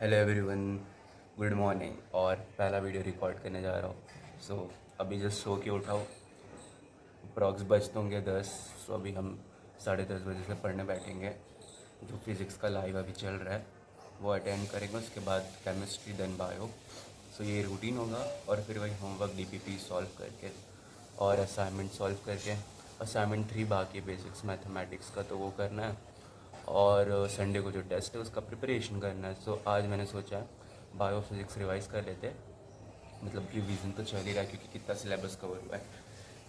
Hello everyone, good morning. और पहला video record करने जा रहा हूँ। अभी जस्ट सो के उठाओ, अप्रॉक्स बजते होंगे 10। अभी हम 10:30 बजे से पढ़ने बैठेंगे। जो फिज़िक्स का लाइव अभी चल रहा है वो अटेंड करेंगे, उसके बाद केमिस्ट्री देन बायो। ये रूटीन होगा और फिर वही होमवर्क डीपीपी सॉल्व करके और असाइनमेंट सॉल्व करके। असाइनमेंट 3 बाकी बेसिक्स मैथमेटिक्स का, तो वो करना है। और संडे को जो टेस्ट है उसका प्रिपरेशन करना है। आज मैंने सोचा बायो फिज़िक्स रिवाइज़ कर लेते हैं। मतलब रिवीजन तो चल ही रहा है क्योंकि कितना सिलेबस कवर हुआ है।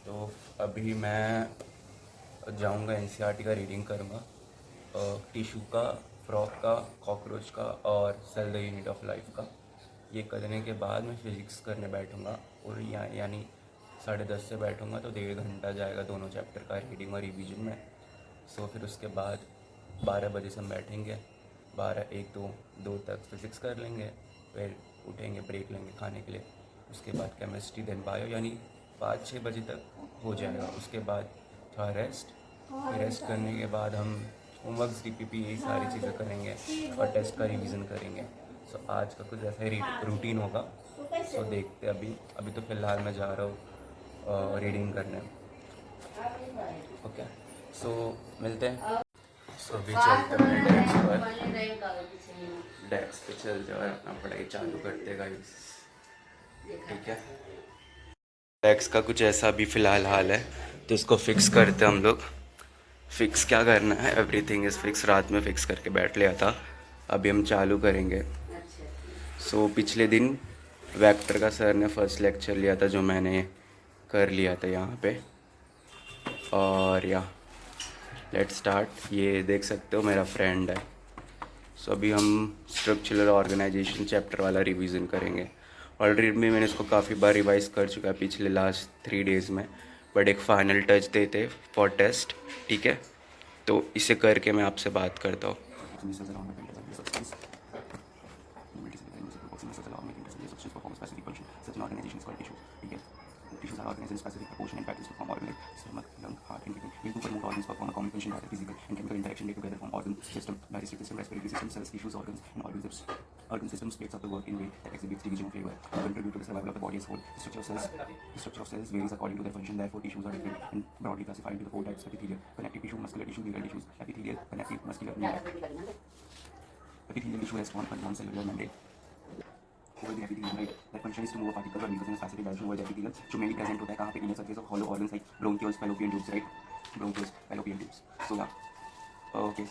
तो अभी मैं जाऊंगा एनसीईआरटी का रीडिंग करूंगा, टिशू का, फ्रॉक का, कॉकरोच का और cell the unit of life का। ये करने के बाद मैं फिज़िक्स करने बैठूंगा और यानी 10:30 से बैठूंगा तो 1.5 घंटा जाएगा दोनों चैप्टर का रीडिंग और रिवीजन में। फिर उसके बाद 12 बजे से हम बैठेंगे, 12, 1, 2 तक फिज़िक्स कर लेंगे। फिर उठेंगे, ब्रेक लेंगे खाने के लिए। उसके बाद केमिस्ट्री देन बायो, यानी 5-6 बजे तक हो जाएगा। उसके बाद थोड़ा रेस्ट, फिर रेस्ट करने के बाद हम होमवर्क डीपीपी यही सारी चीज़ें करेंगे और टेस्ट का रिवीजन करेंगे। आज का कुछ ऐसा ही रूटीन होगा। देखते अभी अभी तो फ़िलहाल मैं जा रहा हूँ रीडिंग करने। ओके, मिलते हैं। अभी चलते हैं डेस्क पर, डेस्क पे चल जाओ और अपना पढ़ाई चालू करते गाइस। ठीक है, डेस्क का कुछ ऐसा भी फ़िलहाल हाल है तो इसको फिक्स करते हम लोग। फिक्स क्या करना है, एवरीथिंग इज़ फिक्स। रात में फिक्स करके बैठ लिया था, अभी हम चालू करेंगे। पिछले दिन वेक्टर का सर ने फर्स्ट लेक्चर लिया था जो मैंने कर लिया था यहाँ पे। और लेट्स स्टार्ट। ये देख सकते हो मेरा फ्रेंड है। अभी हम स्ट्रक्चरल ऑर्गेनाइजेशन चैप्टर वाला रिवीजन करेंगे। ऑलरेडी मैंने इसको काफ़ी बार रिवाइज कर चुका है पिछले लास्ट 3 डेज़ में, बट एक फाइनल टच देते फॉर टेस्ट। ठीक है, तो इसे करके मैं आपसे बात करता हूँ। Tissues are organized in specific proportion and patterns to form organ like stomach, lung, heart, and kidney. These two promote organs perform a common function that are physical and chemical interaction. They together form organ system, digestive system, respiratory system, cells, tissues, organs, and organisms. Organ system splits up the work in a way that exhibits division of labor to contribute to the survival of the body as whole. The structure of cells varies according to their function. Therefore, tissues are different and broadly classified into the 4 types: epithelial, connective tissue, muscular tissue, glial tissues. Epithelial, connective, muscular, glial. Epithelial tissue has one cellular membrane over the epithelium, right? That function is to move particles or mucus in a specific direction over the epithelium. जो mainly present होता है कहाँ पे? In the surface of hollow organs like bronchioles, fallopian tubes, right? Bronchioles, fallopian tubes. Okay.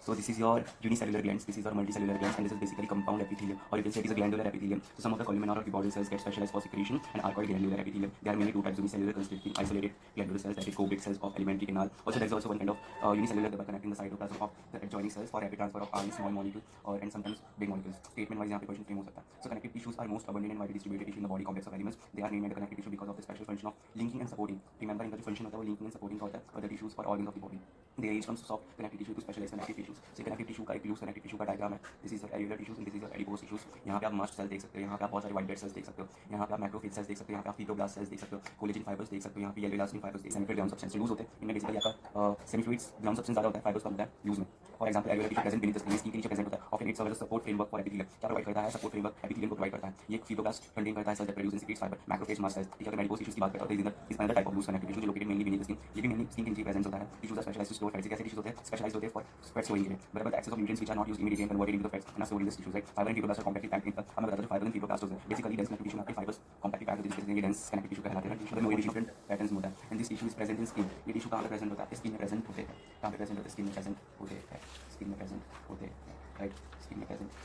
So this is your unicellular glands, this is your multicellular glands, and this is basically compound epithelium, or you can say it is a glandular epithelium. So some of the columnar or cuboidal cells get specialized for secretion and are called glandular epithelium. There are mainly two types: unicellular consisting isolated glandular cells, that is Goldberg cells of alimentary canal. Also there is also one kind of unicellular that are connecting the cytoplasm of the adjoining cells for rapid transfer of RNA, small molecules, and sometimes big molecules. Statement wise यहाँ पे question frame हो सकता है. So connective tissues are most abundant and widely distributed tissue in the body complex of animals. They are named as connective tissue because of the special function of linking and supporting. Remember इनका जो function होता है वो linking and supporting का होता है other tissues or organs of the body. They range from soft connective tissue to specialized connective tissues. So connective tissue का एक loose connective tissue का diagram है. This is your areolar tissues and this is your adipose tissues. यहाँ पे आप mast cells देख सकते हो, यहाँ पे आप बहुत सारे white blood cells देख सकते हो, यहाँ पे आप macrophage cells देख सकते हो, यहाँ पे आप fibroblast cells देख सकते हो, collagen fibers देख सकते हो, यहाँ पे yellow elastin fibers, semi-fluid ground substance use होते हैं. इनमें basically आपका semi-fluids ground substance ज़्यादा होता है, fibers कम होता है use में. For example, areolar tissue present beneath the skin, skin के नीचे present होता है. Often it serves as a support framework for epithelium. क्या provide करता है? Support framework epithelium को provide करता है. ये fibroblast contain करता है cells that produce and secretes fiber. Macrophage mast cells. ठीक है, तो adipose tissues की बात करता हूँ. This is another type of loose connective tissue जो located mainly beneath the skin. ये भी mainly skin के नीचे present होता है. Tissues are specialized to store fats. कैसे tissues होते हैं? Specialized होते हैं for fat storing के लिए. But the access of nutrients which are not used immediately and converted into the fats and are stored in these tissues, right? Fiber and fibroblasts are compactly packed in the. अब मैं बताता हूँ fiber and fibroblasts होते हैं. Basically dense connective tissue में आपके fibers compactly packed होते हैं, जिसके dense connective tissue कहलाते हैं. मतलब मोबाइल different patterns में होता है. And this tissue is present in skin. ये tissue कहाँ पे present होता है? Skin में present होते हैं. कहाँ पे present होते हैं? Skin में present होते हैं. Skin में present होते हैं. Right? Skin में present.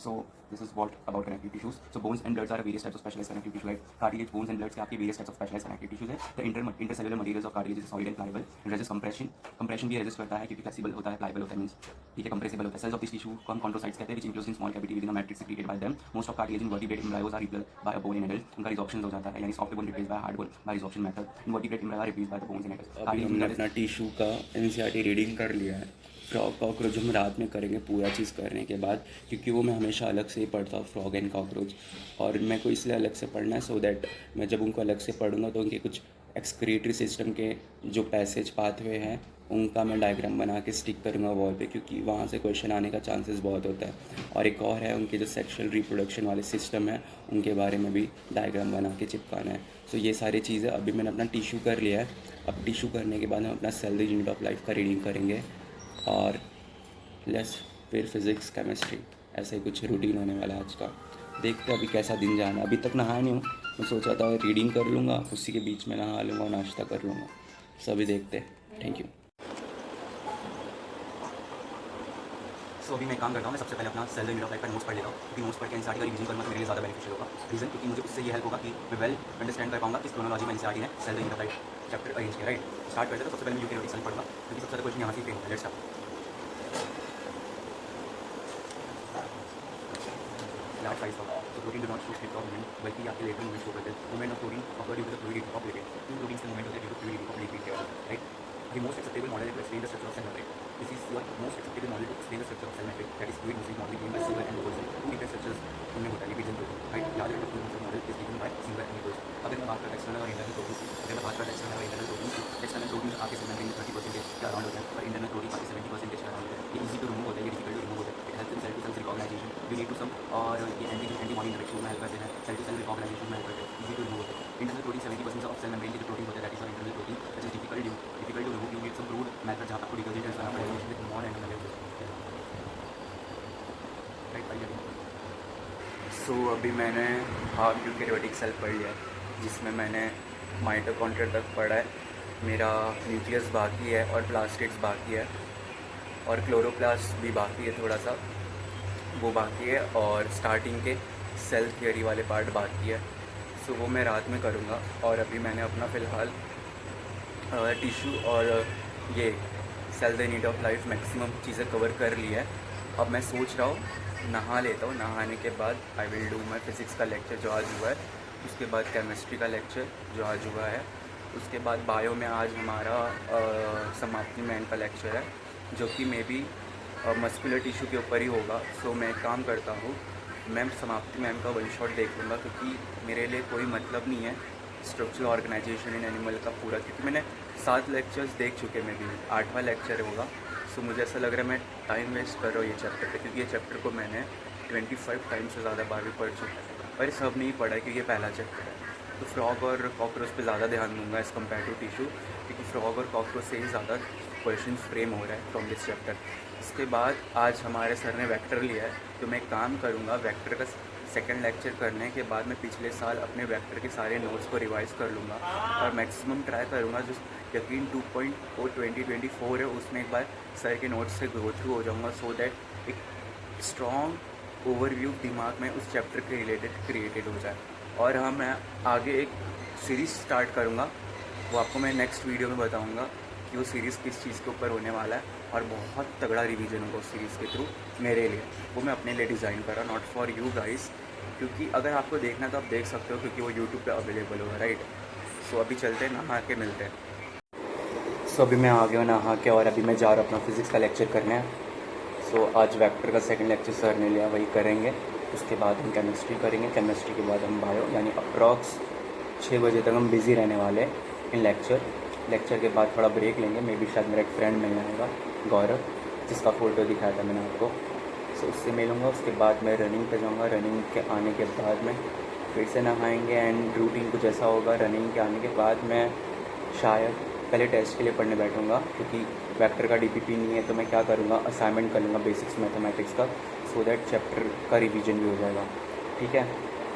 So this is what about connective tissues. So bones and bloods are various types of specialized connective tissue, right? Cartilage, bones and bloods के आपके various types of specialized connective tissues है. The intercellular materials of cartilage is solid and pliable and resist compression. Compression भी resist करता है क्योंकि flexible होता है, pliable होता है means ठीक है, compressible होता है. Cells of this tissue को हम chondrocytes कहते हैं, which enclosed in small cavity within a matrix secreted by them. Most of cartilage and vertebrate embryos are repelled by a bone in adults. उनका resorption हो जाता है, यानी soft bone replaced by hard bone by resorption method. Invertebrate embryo are replaced by the bones in adults. अभी हमने अपना tissue का NCERT reading कर लिया है. फ्रॉग कॉकरोच हम रात में करेंगे पूरा चीज़ करने के बाद, क्योंकि वो मैं हमेशा अलग से ही पढ़ता हूँ फ्रॉग एंड कॉकरोच. और मेरे को इसलिए अलग से पढ़ना है सो दैट मैं जब उनको अलग से पढ़ूंगा तो उनके कुछ एक्सक्रीटरी सिस्टम के जो पैसेज पाथवे हैं उनका मैं डायग्राम बना के स्टिक करूँगा वॉल पे, क्योंकि वहाँ से क्वेश्चन आने का चांसेस बहुत होता है। और एक और है, उनके जो सेक्शुअल रिप्रोडक्शन वाले सिस्टम है उनके बारे में भी डायग्राम बना के चिपकाना है। सो ये सारी चीज़ें अभी मैंने अपना टिश्यू कर लिया है। अब टिश्यू करने के बाद हम अपना cell the unit of life का रीडिंग करेंगे और लेस फिर फिज़िक्स केमिस्ट्री, ऐसा ही कुछ रूटीन होने वाला है आज का। देखते हैं अभी कैसा दिन जाना है। अभी तक नहाया नहीं हूँ, मैं सोचा था रीडिंग कर लूँगा, उसी के बीच में नहा लूँगा, नाश्ता कर लूँगा। सो अभी देखते हैं। Thank you. सो अभी मैं काम करता हूँ, मैं सबसे पहले अपना cell the unit of life का नोट्स पढ़ लेता हूँ, क्योंकि नोट्स पढ़ के एनसीईआरटी का रिवीजन करना मेरे लिए ज़्यादा बेनिफिशियल होगा। रीज़न क्योंकि मुझे उससे ये हेल्प होगा कि मैं वेल अंडरस्टैंड कर पाऊंगा किस क्रोनोलॉजी में एनसीईआरटी ने cell the unit of life chapter arrange किया। राइट, स्टार्ट करते हैं। तो सबसे पहले मैं यूकेरियोटिक सेल पढ़ूंगा, क्योंकि सबसे ज़्यादा क्वेश्चन यहाँ से ही फ्रेम होता है। Let's start. Large size of तो protein do not show split of movement, बल्कि आपके लेटर मूवमेंट शो करते हैं। Movement of protein occur due to the fluidity of lipid. इन प्रोटीन्स के मूवमेंट होते हैं due to fluidity of lipid केवल। Right, the most acceptable model to explain the structure of cell membrane. This is your most acceptable model to explain the structure of cell membrane. That is fluid mosaic model given by Singer and Nicholson. Two different structures उनमें होता है lipid and protein. Right, large rate of fluid मosaic model is given by Singer and Nicholson. अगर मैं बात करता external और internal protein की, अगर मैं बात करता एक्सटर्नल और इंटरनल प्रोटीन की, एक्सटर्नल प्रोटीन आपके सेल मेम्ब्रेन में 30% के अराउंड होता है और इंटरनल प्रोटीन आपके 70% के अराउंड होता है। ये इजी टू रिमूव होता है, ये डिफिकल्ट टू रिमूव होता है। It helps in cell to cell recognisation, you need to some, और ये एंटीबॉडी इंटरेक्शन में हेल्प करते हैं, सेल टू सेल रिकॉग्नाइजेशन में हेल्प करते हैं, इजी टू रिमूव होते हैं। Internal protein 70% of cell membrane के जो प्रोटीन होते हैं, that is your internal protein, that is difficult to remove. You need some crude method जहाँ आपको डिकल्ट करना पड़ेगा with more and level. Right, so अभी मैंने हाफ यूकेरियोटिक सेल पढ़ लिया है, जिसमें मैंने माइटोकॉन्ड्रिया तक पढ़ा है। मेरा न्यूक्लियस बाकी है और प्लास्टिड्स बाकी है और क्लोरोप्लास्ट भी बाकी है, थोड़ा सा वो बाकी है, और स्टार्टिंग के सेल थियोरी वाले पार्ट बाकी है। सो वो मैं रात में करूँगा। और अभी मैंने अपना फ़िलहाल टिश्यू और ये cell the need of life maximum चीज़ें कवर कर ली है। अब मैं सोच रहा हूँ नहा लेता हूँ, नहाने के बाद I will do my physics का लेक्चर जो आज हुआ है, उसके बाद केमिस्ट्री का लेक्चर जो आज हुआ है, उसके बाद बायो में आज हमारा समाप्ति मैन का लेक्चर है, जो कि मे बी मस्कुलर टिश्यू के ऊपर ही होगा। सो मैं काम करता हूँ, मैं समाप्ति मैम का वन शॉट देख लूँगा, क्योंकि मेरे लिए कोई मतलब नहीं है स्ट्रक्चरल ऑर्गेनाइजेशन इन एनिमल का पूरा, क्योंकि मैंने 7 लेक्चर्स देख चुके हैं, मैं भी 8वां लेक्चर होगा। सो मुझे ऐसा लग रहा है मैं टाइम वेस्ट कर रहा हूँ ये चैप्टर पे, क्योंकि ये चैप्टर को मैंने 25 टाइम से ज़्यादा बार भी पढ़ चुका है, और ये सब नहीं पढ़ा है क्योंकि ये पहला चैप्टर है। तो फ्रॉग और कॉकरोच पे ज़्यादा ध्यान दूंगा एज़ कम्पेयर टू टिश्यू, क्योंकि फ्रॉग और कॉकरोच से ही ज़्यादा क्वेश्चन फ्रेम हो रहा है फ्रॉम दिस चैप्टर। इसके बाद आज हमारे सर ने वेक्टर लिया है, तो मैं काम करूँगा वेक्टर का सेकंड लेक्चर करने के बाद मैं पिछले साल अपने वेक्टर के सारे नोट्स को रिवाइज़ कर लूँगा और मैक्सिमम ट्राई करूँगा जो यकीन 2.0 2024 है उसमें एक बार सर के नोट्स से गो थ्रू हो जाऊँगा, सो दैट एक स्ट्रॉन्ग ओवरव्यू दिमाग में उस चैप्टर के रिलेटेड क्रिएटेड हो जाए। और हाँ, मैं आगे एक सीरीज़ स्टार्ट करूँगा, वो आपको मैं नेक्स्ट वीडियो में बताऊँगा कि वो सीरीज़ किस चीज़ के ऊपर होने वाला है, और बहुत तगड़ा रिवीजन होगा उस सीरीज़ के थ्रू मेरे लिए। वो मैं अपने लिए डिज़ाइन कर रहा, नॉट फॉर यू गाइस, क्योंकि अगर आपको देखना तो आप देख सकते हो, क्योंकि वो यूट्यूब पे अवेलेबल होगा। राइट, सो अभी चलते हैं, नहा के मिलते हैं। सो अभी मैं आ गया नहा के, और अभी मैं जा रहा हूँ अपना फिज़िक्स का लेक्चर करने। सो आज वेक्टर का सेकंड लेक्चर सर ने लिया, वही करेंगे। उसके बाद हम केमिस्ट्री करेंगे, केमिस्ट्री के बाद हम बायो, यानी अप्रॉक्स 6 बजे तक हम बिज़ी रहने वाले हैं इन लेक्चर के बाद थोड़ा ब्रेक लेंगे। मे बी शायद मेरा एक फ्रेंड मिलने आएगा, गौरव, जिसका फ़ोटो दिखाया था मैंने आपको। सो उससे मिलूँगा। उसके बाद मैं रनिंग पे जाऊँगा। रनिंग के आने के बाद में फिर से नहाएंगे, एंड रूटीन कुछ ऐसा होगा। रनिंग के आने के बाद मैं शायद पहले टेस्ट के लिए पढ़ने बैठूँगा, क्योंकि वेक्टर का डीपीपी नहीं है, तो मैं क्या करूँगा, असाइनमेंट कर लूँगा बेसिक्स मैथमेटिक्स का, सो दैट चैप्टर का रिवीजन भी हो जाएगा। ठीक है,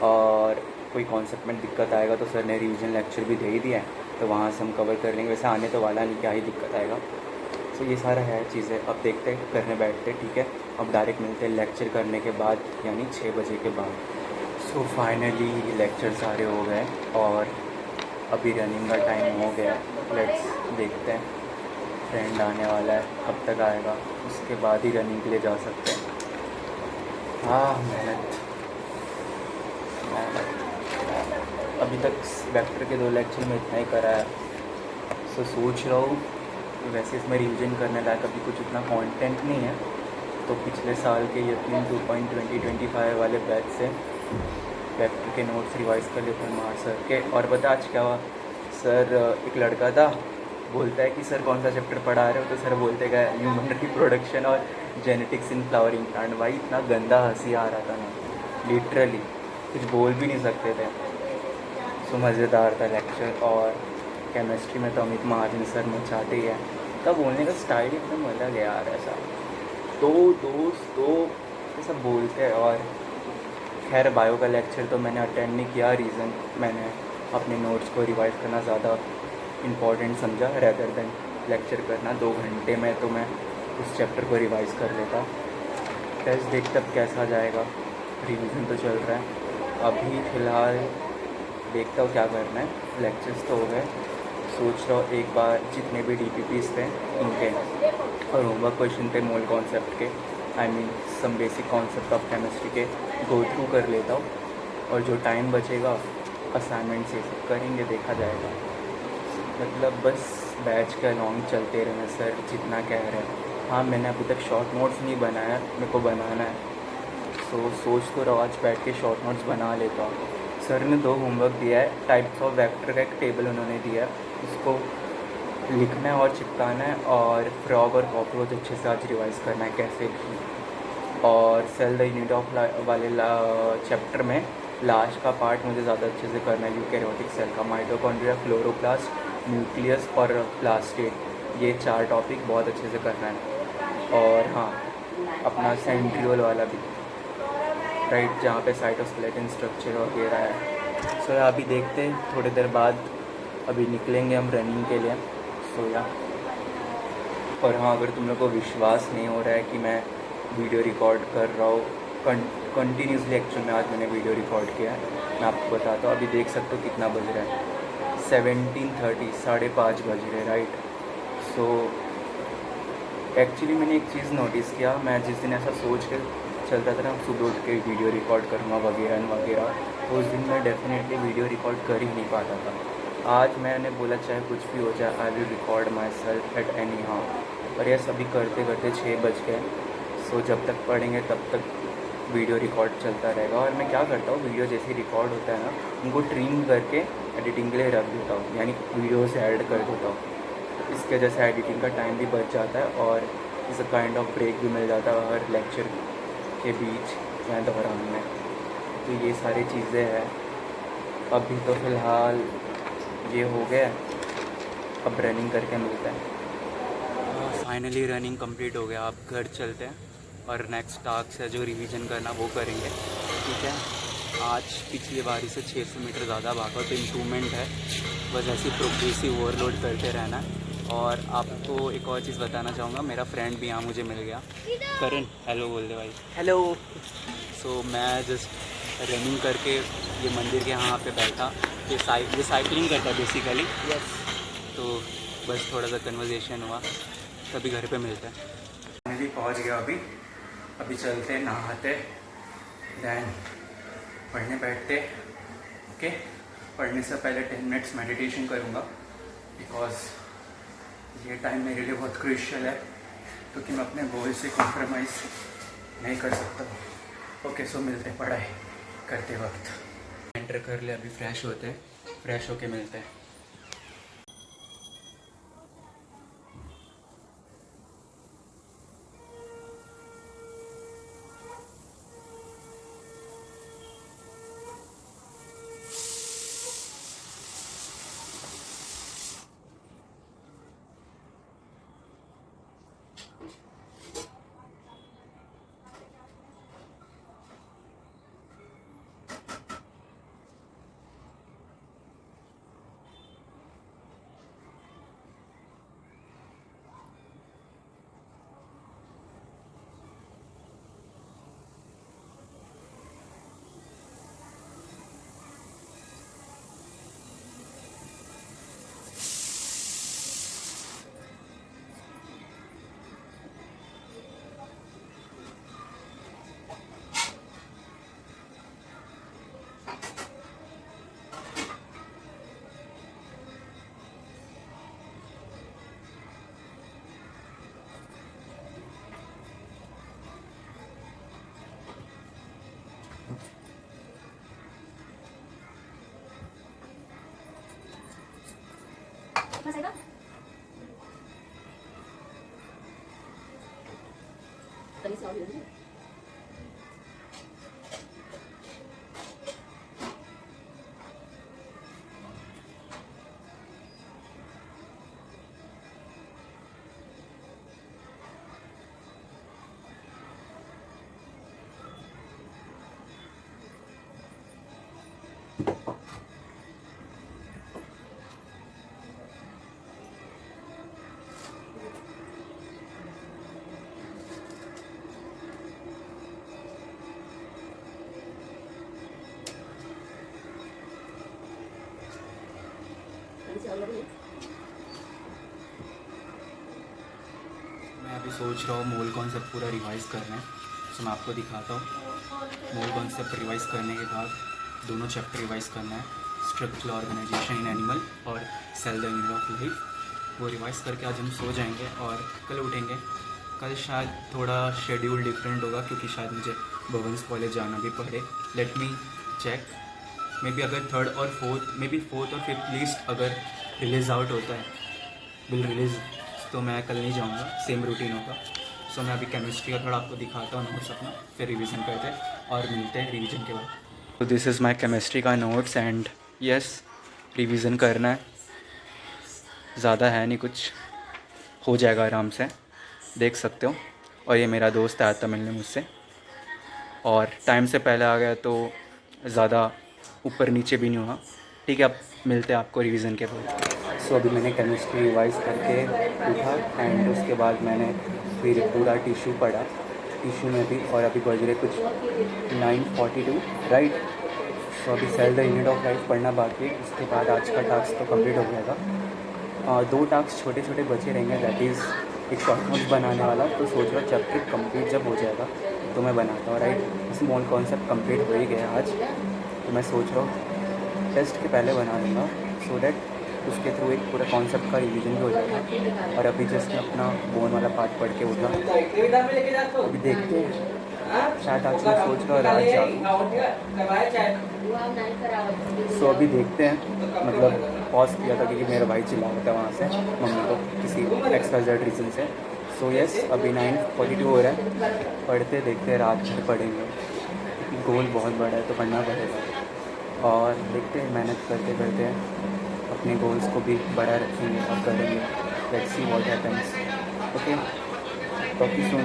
और कोई कॉन्सेप्ट में दिक्कत आएगा तो सर ने रिवीजन लेक्चर भी दे ही दिया है, तो वहाँ से हम कवर कर लेंगे। वैसे आने तो वाला नहीं, क्या ही दिक्कत आएगा। सो ये सारा है चीज़ें, अब देखते हैं, करने बैठते। ठीक है, अब डायरेक्ट मिलते हैं लेक्चर करने के बाद, यानी 6 बजे के बाद। सो फाइनली लेक्चर सारे हो गए और अभी रनिंग का टाइम हो गया। लेट्स देखते हैं, फ्रेंड आने वाला है, कब तक आएगा, उसके बाद ही रनिंग के लिए जा सकते हैं। हाँ, मेहनत। अभी तक वेक्टर के 2 लेक्चर में इतना ही करा है। सो सोच रहा हूँ, वैसे इसमें रिवीजन करने लायक अभी कुछ उतना कंटेंट नहीं है, तो पिछले साल के यकीन 2.2025 वाले बैच से वेक्टर के नोट्स रिवाइज़ कर लेते हैं मार सर के। और बता आज क्या हुआ, सर एक लड़का था, बोलता है कि सर कौन सा चैप्टर पढ़ा रहे हो, तो सर बोलते गए ह्यूमन रिप्रोडक्शन और जेनेटिक्स इन फ्लावरिंग प्लांट। भाई इतना गंदा हंसी आ रहा था ना, लिटरली कुछ बोल भी नहीं सकते थे। सो मज़ेदार था लेक्चर। और केमिस्ट्री में तो अमित महाजन सर मचाते ही है, तब बोलने का स्टाइल एकदम अलग है यार। ऐसा दो दोस्त दो ऐसा बोलते हैं। और खैर बायो का लेक्चर तो मैंने अटेंड नहीं किया, रीज़न मैंने अपने नोट्स को रिवाइज करना ज़्यादा इम्पॉर्टेंट समझा रेदर देन लेक्चर करना। 2 घंटे में तो मैं उस चैप्टर को रिवाइज कर लेता। टेस्ट देख तब कैसा जाएगा, रिवीजन तो चल रहा है अभी फ़िलहाल, देखता हूँ क्या करना है। लेक्चर्स तो हो गए, सोच रहा हूँ एक बार जितने भी DPPs थे इनके और होमवर्क क्वेश्चन थे मोल कॉन्सेप्ट के, I mean some basic concept of chemistry के गो थ्रू कर लेता हूँ। और जो टाइम बचेगा असाइनमेंट से करेंगे, देखा जाएगा। मतलब बस बैच के लॉन्ग चलते रहना सर जितना कह रहे हैं। हाँ मैंने अभी तक शॉर्ट नोट्स नहीं बनाया, मेरे को बनाना है। सोच तो रहा आज बैठ के शॉर्ट नोट्स बना लेता हूँ। सर ने 2 होमवर्क दिया है, टाइप्स ऑफ वेक्टर का एक टेबल उन्होंने दिया है, उसको लिखना है और चिपकाना है। और फ्रॉग और कॉकरोच अच्छे से आज रिवाइज़ करना है कैसे भी। और सेल द यूनिट ऑफ वाले चैप्टर में लास्ट का पार्ट मुझे ज़्यादा अच्छे से करना है, यूकैरियोटिक सेल का, माइटोकॉन्ड्रिया, क्लोरोप्लास्ट, न्यूक्लियस और प्लास्टिड, ये 4 टॉपिक बहुत अच्छे से करना है। और हाँ अपना सेंट्रियोल वाला भी, राइट, जहाँ पे साइटोस्केलेटन स्ट्रक्चर वगैरह है। सो अभी देखते हैं थोड़ी देर बाद, अभी निकलेंगे हम रनिंग के लिए। सो या और हाँ, अगर तुम लोग को विश्वास नहीं हो रहा है कि मैं वीडियो रिकॉर्ड कर रहा हूँ कंटिन्यूसली, एक्चुअल में आज मैंने वीडियो रिकॉर्ड किया है, मैं आपको बताता हूँ। अभी देख सकते हो कितना बज रहा है, 17:30, 5:30 बज रहे, राइट। सो एक्चुअली मैंने एक चीज़ नोटिस किया, मैं जिस दिन ऐसा सोच के चलता था ना सुबह उठ के वीडियो रिकॉर्ड करूँगा वगैरह वगैरह, तो उस दिन मैं डेफिनेटली वीडियो रिकॉर्ड कर ही नहीं पाता था। आज मैंने बोला चाहे कुछ भी हो जाए, I will record my self at any how. और ये सभी करते करते 6 बज गए। सो जब तक पढ़ेंगे तब तक वीडियो रिकॉर्ड चलता रहेगा। और मैं क्या करता हूँ, वीडियो जैसे रिकॉर्ड होता है ना, उनको ट्रिम करके एडिटिंग के लिए रख देता हूँ, यानी वीडियो से ऐड कर देता हूँ। इसके वजह से एडिटिंग का टाइम भी बच जाता है और इस काइंड ऑफ ब्रेक भी मिल जाता है हर लेक्चर के बीच या दौरान में। तो ये सारी चीज़ें हैं। अभी तो फ़िलहाल ये हो गया, अब रनिंग करके मिलता है। फाइनली रनिंग कंप्लीट हो गया, अब घर चलते हैं और नेक्स्ट टास्क है जो रिवीजन करना वो करेंगे, ठीक है। आज पिछली बारी से 600 मीटर ज़्यादा भागा, तो इम्प्रूवमेंट है, बस ऐसी प्रोग्रेसिव ओवरलोड करते रहना है। और आपको एक और चीज़ बताना चाहूँगा, मेरा फ्रेंड भी यहाँ मुझे मिल गया, करण, हेलो बोल दे भाई, हेलो। सो मैं जस्ट रनिंग करके ये मंदिर के यहाँ पे बैठा, ये साइकिलिंग करता है बेसिकली, यस। तो बस थोड़ा सा कन्वर्सेशन हुआ, तभी घर पे मिलते हैं। फाइनली पहुँच गया, अभी चलते हैं, नहाते, दैन पढ़ने बैठते। ओके, पढ़ने से पहले 10 मिनट्स मेडिटेशन करूँगा, बिकॉज ये टाइम मेरे लिए बहुत क्रूशियल है, क्योंकि मैं अपने गोल से कॉम्प्रोमाइज़ नहीं कर सकता। ओके, सो मिलते हैं पढ़ाई करते वक्त। एंटर कर ले, अभी फ्रेश होते, फ्रेश होके मिलते हैं। बस आएगा। कहीं से और ले मैं अभी सोच रहा हूँ मोल कॉन्सेप्ट पूरा रिवाइज करना है, तो मैं आपको दिखाता हूँ। मोल कॉन्सेप्ट रिवाइज करने के बाद दोनों चैप्टर रिवाइज करना है, स्ट्रक्चरल ऑर्गेनाइजेशन इन एनिमल और cell the unit of life. वो रिवाइज करके आज हम सो जाएंगे और कल उठेंगे। कल शायद थोड़ा शेड्यूल डिफरेंट होगा क्योंकि शायद मुझे भवंस कॉलेज जाना भी पड़े। Let me check, maybe अगर थर्ड और फोर्थ, मे बी फोर्थ और फिफ्थ लिस्ट अगर रिलीज़ आउट होता है, विल रिलीज़, तो मैं कल नहीं जाऊंगा, सेम रूटीन होगा। सो मैं अभी केमिस्ट्री का थोड़ा आपको दिखाता हूँ नोट्स अपना, फिर रिवीजन करते हैं और मिलते हैं रिवीजन के बाद। तो दिस इज़ माय केमिस्ट्री का नोट्स एंड यस, रिवीजन करना है, ज़्यादा है नहीं, कुछ हो जाएगा आराम से, देख सकते हो। और ये मेरा दोस्त आया था मिलने मुझसे और टाइम से पहले आ गया तो ज़्यादा ऊपर नीचे भी नहीं हुआ। ठीक है, अब मिलते हैं आपको रिवीजन के बाद। सो अभी मैंने केमिस्ट्री रिवाइज करके उठा एंड उसके बाद मैंने फिर पूरा टिश्यू पढ़ा, टिश्यू में भी, और अभी बज रहे कुछ 9:42 राइट। सो अभी cell the unit of life पढ़ना बाकी है, उसके बाद आज का टास्क तो कंप्लीट हो जाएगा। 2 टास्क छोटे छोटे बचे रहेंगे, दैट इज़ एक शॉर्ट नोट्स बनाने वाला। तो सोच रहा चैप्टर कंप्लीट जब हो जाएगा तो मैं बनाता हूँ राइट। स्मॉल कॉन्सेप्ट कंप्लीट हो ही गया आज, तो मैं सोच रहा हूँ टेस्ट के पहले बना लूँगा सो डैट उसके थ्रू एक पूरा कॉन्सेप्ट का रिवीजन भी हो जाएगा। और अभी जस्ट मैं अपना बोन वाला पार्ट पढ़ के उठा, अभी देखते हैं, शायद आज मैं सोच रहा हूँ रात जाऊँ। सो अभी देखते हैं, मतलब पॉज किया था क्योंकि मेरा भाई चिल्ला रहा था वहाँ से मम्मी को किसी एक्सट्रा रीज़न से। सो यस, अभी 9:42 हो रहा है, पढ़ते देखते हैं, रात भर पढ़ेंगे। गोल बहुत बड़ा है तो पढ़ना पड़ेगा और देखते हैं, मेहनत करते करते अपने गोल्स को भी बड़ा रखेंगे और करेंगे। Let's see what happens. Okay, talk to soon.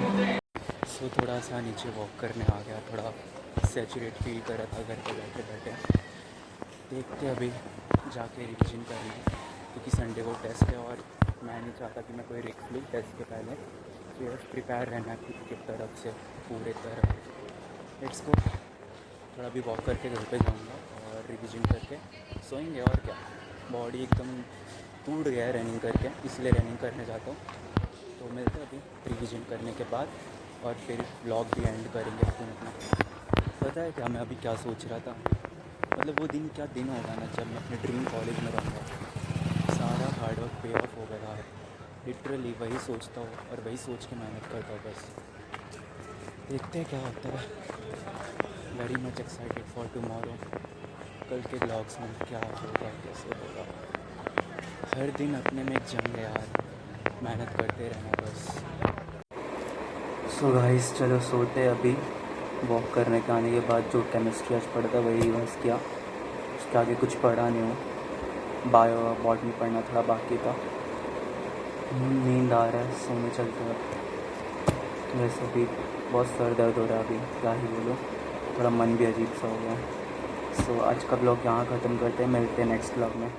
So थोड़ा सा नीचे वॉक करने आ गया, थोड़ा सैचुरेट फील कर रहा था घर पे बैठे बैठे। देखते अभी जाके रिविजन करेंगे क्योंकि संडे को टेस्ट है और मैं नहीं चाहता कि मैं कोई रिस्क लूँ टेस्ट के पहले। फिर प्रिपेयर रहना खुद की तरफ से पूरे तरह। Let's go. थोड़ा भी वॉक करके घर पे जाऊँगा और रिविजन करके सोएंगे। और क्या, बॉडी एकदम टूट गया है रनिंग करके, इसलिए रनिंग करने जाता हूँ। तो मिलते हैं अभी रिविजन करने के बाद और फिर व्लॉग भी एंड करेंगे अपना। पता है क्या मैं अभी क्या सोच रहा था, मतलब वो दिन क्या दिन होगा ना जब मैं अपने ड्रीम कॉलेज में रहूँगा, सारा हार्डवर्क पे ऑफ हो गया है। लिटरली वही सोचता हूँ और वही सोच के मेहनत करता हूँ बस। देखते हैं क्या होता है। Very much excited for tomorrow. कल के ब्लॉग्स में क्या होगा, कैसे होगा। हर दिन अपने में एक जंग है यार, मेहनत करते रहना बस। सो गाइस चलो सोते अभी। वॉक करने के आने के बाद जो केमिस्ट्री आज पढ़ा था वही रिवाइज किया, उसके आगे कुछ पढ़ा नहीं हो। बायो बॉटनी पढ़ना थोड़ा बाकी था। नींद आ रहा है, सोने चलते हैं। वैसे भी बहुत सर दर्द हो रहा है अभी, क्या ही बोलो, थोड़ा मन भी अजीब सा हो गया। सो आज का ब्लॉग यहाँ ख़त्म करते हैं, मिलते हैं नेक्स्ट ब्लॉग में।